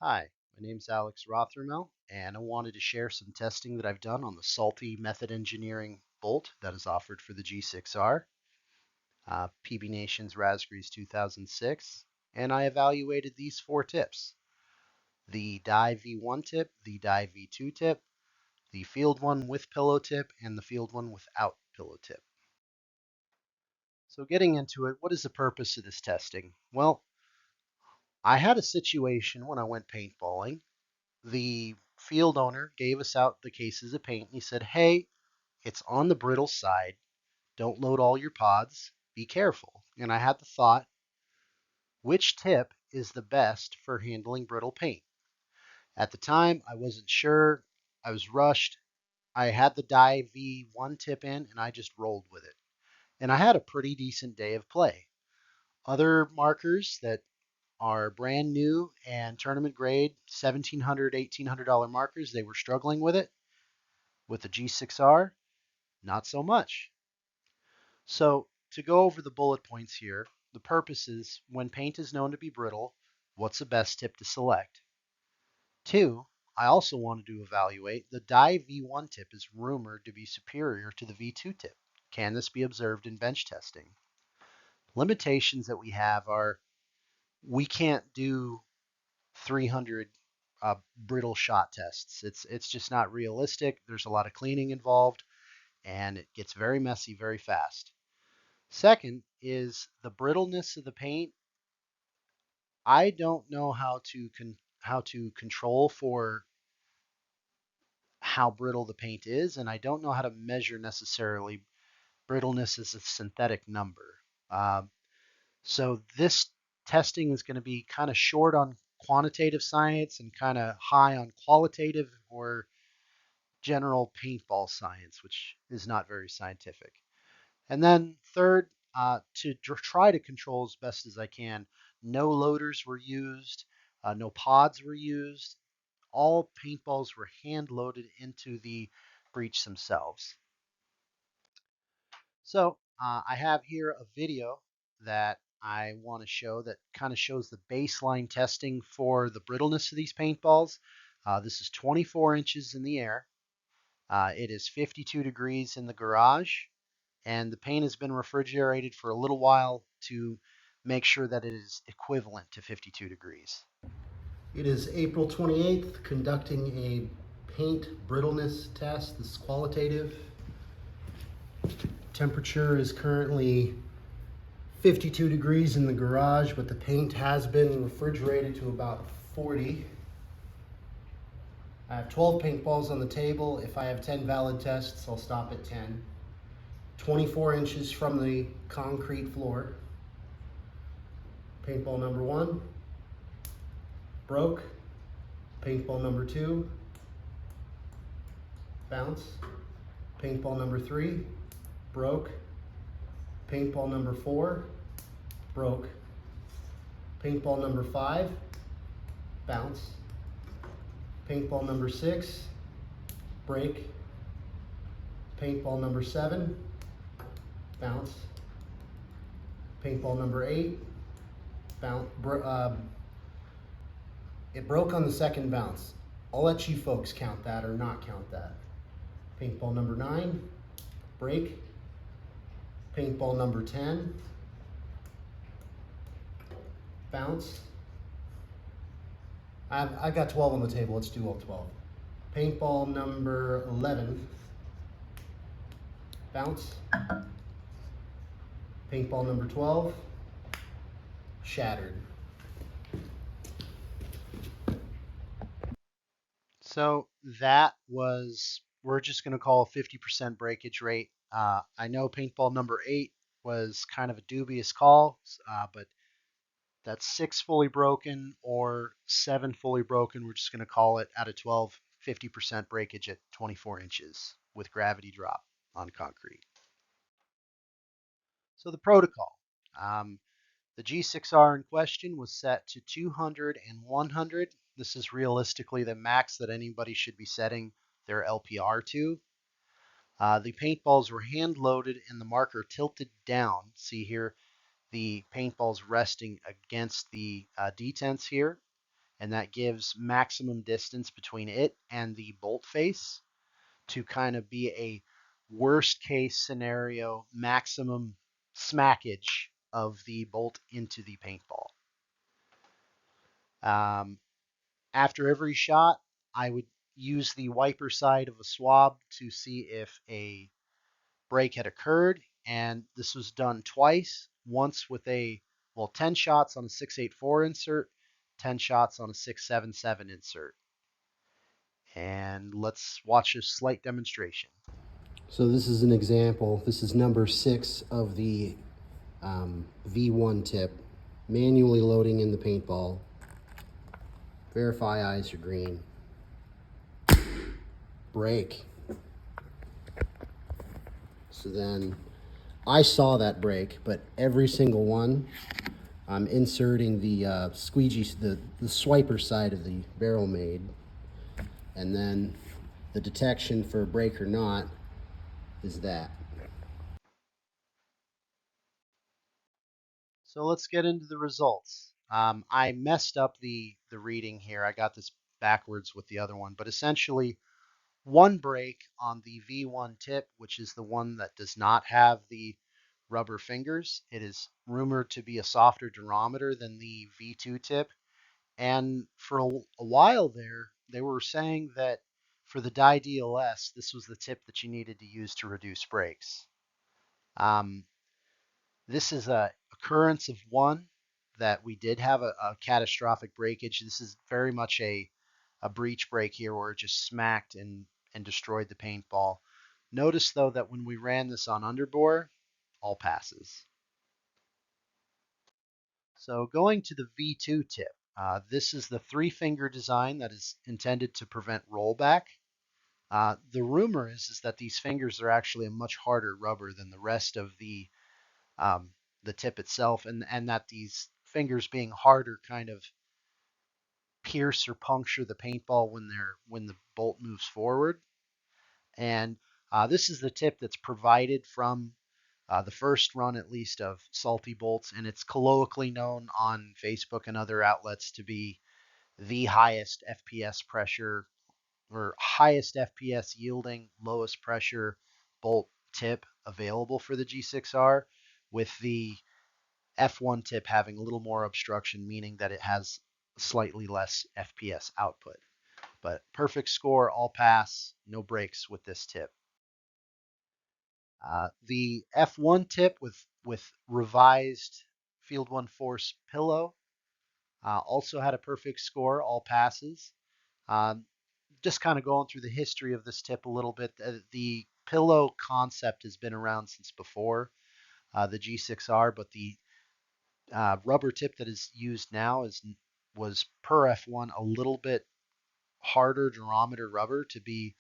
Hi, my name's Alex Rothermel, and I wanted to share some testing that I've done on the Salty Method Engineering bolt that is offered for the G6R, PB Nation's Raspberries 2006, and I evaluated these four tips: the die V1 tip, the die V2 tip, the field one with pillow tip, and the field one without pillow tip. So getting into it, what is the purpose of this testing? Well, I had a situation when I went paintballing. The field owner gave us out the cases of paint and he said, "Hey, it's on the brittle side. Don't load all your pods. Be careful." And I had the thought, which tip is the best for handling brittle paint? At the time, I wasn't sure. I was rushed. I had the die V1 tip in and I just rolled with it. And I had a pretty decent day of play. Other markers that are brand new and tournament grade, $1,700, $1,800 markers, they were struggling with it. With the G6R, not so much. So to go over the bullet points here, the purpose is when paint is known to be brittle, what's the best tip to select? Two, I also wanted to evaluate the die V1 tip is rumored to be superior to the V2 tip. Can this be observed in bench testing? Limitations that we have are we can't do 300 brittle shot tests. It's just not realistic. There's a lot of cleaning involved and it gets very messy very fast. Second is the brittleness of the paint. I don't know how to control for how brittle the paint is, and I don't know how to measure necessarily brittleness as a synthetic number. So this testing is going to be kind of short on quantitative science and kind of high on qualitative or general paintball science, which is not very scientific. And then third, to try to control as best as I can, no loaders were used, no pods were used. All paintballs were hand loaded into the breech themselves. So I have here a video that I want to show that kind of shows the baseline testing for the brittleness of these paintballs. This is 24 inches in the air. It is 52 degrees in the garage, and the paint has been refrigerated for a little while to make sure that it is equivalent to 52 degrees. It is April 28th, conducting a paint brittleness test. This is qualitative. Temperature is currently 52 degrees in the garage, but the paint has been refrigerated to about 40. I have 12 paintballs on the table. If I have 10 valid tests, I'll stop at 10. 24 inches from the concrete floor. Paintball number one, broke. Paintball number two, bounce. Paintball number three, broke. Paintball number four, broke. Paintball number five, bounce. Paintball number six, break. Paintball number seven, bounce. Paintball number eight, bounce. It broke on the second bounce. I'll let you folks count that or not count that. Paintball number nine, break. Paintball number 10, bounce. I got 12 on the table, let's do all 12. Paintball number 11, bounce. Paintball number 12, shattered. So that was, we're just going to call a 50% breakage rate. I know paintball number 8 was kind of a dubious call, but that's 6 fully broken or 7 fully broken. We're just going to call it out of 12, 50% breakage at 24 inches with gravity drop on concrete. So the protocol. Um, the G6R in question was set to 200 and 100. This is realistically the max that anybody should be setting their LPR to. The paintballs were hand loaded and the marker tilted down. See here, the paintballs resting against the detents here. and that gives maximum distance between it and the bolt face to kind of be a worst case scenario maximum smackage of the bolt into the paintball. Um, After every shot, I would use the wiper side of a swab to see if a break had occurred, and this was done twice. Once with 10 shots on a 684 insert, 10 shots on a 677 insert. And let's watch a slight demonstration. So this is an example. This is number 6 of the V1 tip. Manually loading in the paintball. Verify eyes are green. Break. So then I saw that break, but every single one, I'm inserting the squeegee, the swiper side of the barrel made, and then the detection for break or not is that. So let's get into the results. I messed up the reading here. I got this backwards with the other one, but essentially one break on the V1 tip, which is the one that does not have the rubber fingers. It is rumored to be a softer durometer than the V2 tip. And for a while there, they were saying that for the Dye DLS, this was the tip that you needed to use to reduce breaks. Um, this is a occurrence of one that we did have a catastrophic breakage. This is very much a breach break here where it just smacked and destroyed the paintball. Notice though that when we ran this on underbore, all passes. So going to the V2 tip, this is the three-finger design that is intended to prevent rollback. The rumor is that these fingers are actually a much harder rubber than the rest of um, the tip itself, and that these fingers being harder kind of pierce or puncture the paintball when the bolt moves forward. And this is the tip that's provided from the first run, at least, of Salty Bolts, and it's colloquially known on Facebook and other outlets to be the highest FPS pressure or highest FPS yielding, lowest pressure bolt tip available for the G6R, with the F1 tip having a little more obstruction, meaning that it has slightly less FPS output. But perfect score, all pass, no breaks with this tip. The F1 tip with revised Field 1 Force pillow also had a perfect score, all passes. Um, just kind of going through the history of this tip a little bit. The pillow concept has been around since before the G6R, but the rubber tip that is used now was per F1 a little bit harder durometer rubber to be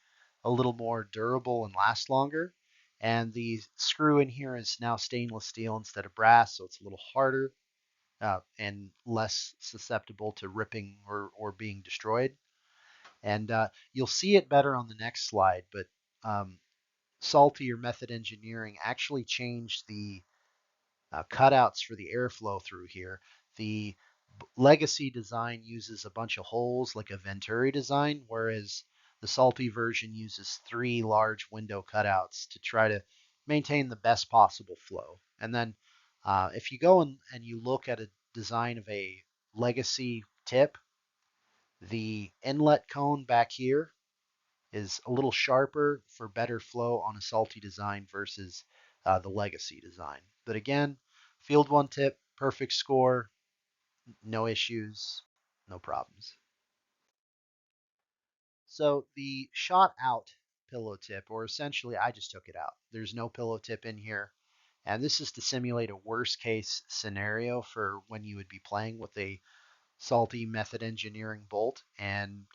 a little more durable and last longer. And the screw in here is now stainless steel instead of brass, so it's a little harder and less susceptible to ripping or being destroyed. And you'll see it better on the next slide, but Salty or Method Engineering actually changed the cutouts for the airflow through here. The legacy design uses a bunch of holes like a Venturi design, whereas the Salty version uses three large window cutouts to try to maintain the best possible flow. And then if you go and you look at a design of a legacy tip, the inlet cone back here is a little sharper for better flow on a Salty design versus the legacy design. But again, Field 1 tip, perfect score, no issues, no problems. So the shot out pillow tip, or essentially I just took it out. There's no pillow tip in here. And this is to simulate a worst case scenario for when you would be playing with a Salty Method Engineering bolt. And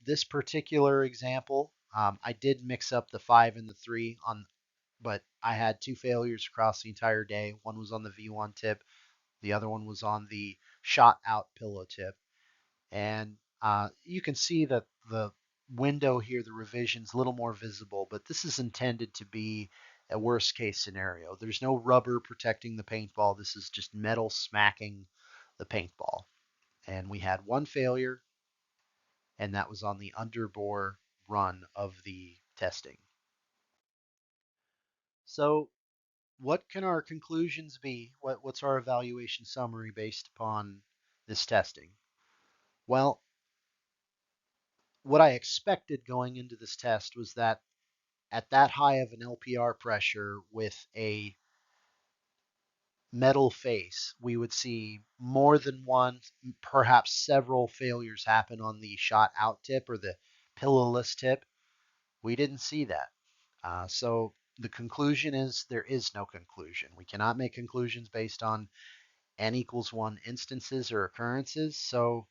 this particular example, I did mix up the 5 and the 3 on, but I had two failures across the entire day. One was on the V1 tip, the other one was on the shot out pillow tip. And you can see that the window here, the revision's a little more visible, but this is intended to be a worst case scenario. There's no rubber protecting the paintball. This is just metal smacking the paintball. And we had one failure, and that was on the underbore run of the testing. So, what can our conclusions be? What's our evaluation summary based upon this testing? Well, what I expected going into this test was that at that high of an LPR pressure with a metal face, we would see more than one, perhaps several failures happen on the shot out tip or the pillowless tip. We didn't see that. So the conclusion is there is no conclusion. We cannot make conclusions based on n equals 1 instances or occurrences. So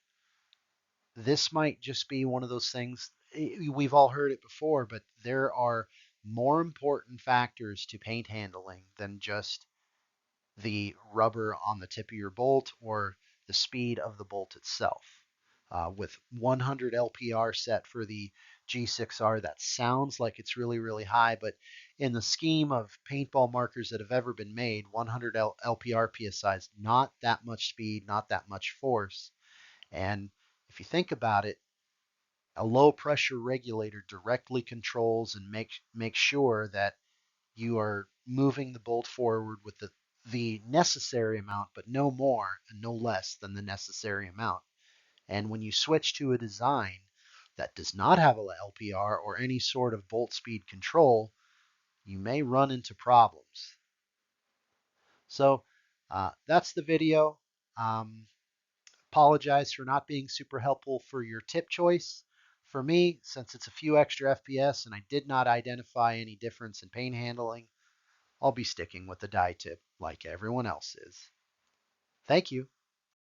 this might just be one of those things. We've all heard it before, but there are more important factors to paint handling than just the rubber on the tip of your bolt or the speed of the bolt itself. With 100 LPR set for the G6R, that sounds like it's really, really high, but in the scheme of paintball markers that have ever been made, 100 LPR PSI is not that much speed, not that much force. And if you think about it, a low pressure regulator directly controls and makes sure that you are moving the bolt forward with the necessary amount, but no more and no less than the necessary amount. And when you switch to a design that does not have a LPR or any sort of bolt speed control, you may run into problems. So that's the video. Um, Apologize for not being super helpful for your tip choice. For me, since it's a few extra FPS and I did not identify any difference in paint handling, I'll be sticking with the die tip like everyone else is. Thank you.